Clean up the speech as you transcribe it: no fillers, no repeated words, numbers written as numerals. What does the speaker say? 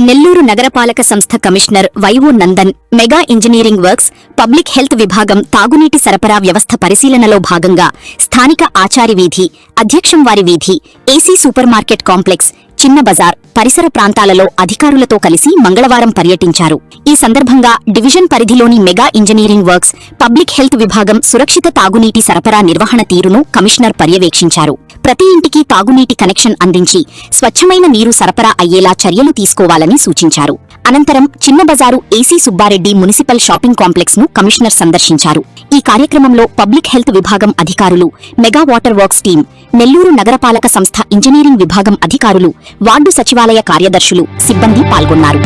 నెల్లూరు నగరపాలక సంస్థ commissioner vivo Nandan mega engineering works public health విభాగం తాగునీటి సరఫరా వ్యవస్థ పరిశీలనలో భాగంగా స్థానిక ఆచారి వీధి, అధ్యక్షంవారి వీధి, ఏసీ సూపర్ మార్కెట్ కాంప్లెక్స్, చిన్న బజార్ పరిసర ప్రాంతాలలో అధికారులతో కలిసి మంగళవారం పర్యటించారు. ఈ సందర్భంగా డివిజన్ పరిధిలోని mega engineering works public health విభాగం సురక్షిత తాగునీటి సరఫరా నిర్వహణ తీరును కమిషనర్ పర్యవేక్షించారు. ప్రతి ఇంటికి తాగునీటి కనెక్షన్ అందించి స్వచ్ఛమైన నీరు సరఫరా అయ్యేలా చర్యలు తీసుకోవాలని సూచించారు. అనంతరం Chinna Bazaar AC Subbareddy municipal shopping complex ను కమిషనర్ సందర్శించారు. ఈ కార్యక్రమంలో పబ్లిక్ హెల్త్ విభాగం అధికారులు, mega water works team, Nellore నగరపాలక సంస్థ ఇంజనీరింగ్ విభాగం అధికారులు, వార్డు సచివాలయ కార్యదర్శులు, సిబ్బంది పాల్గొన్నారు.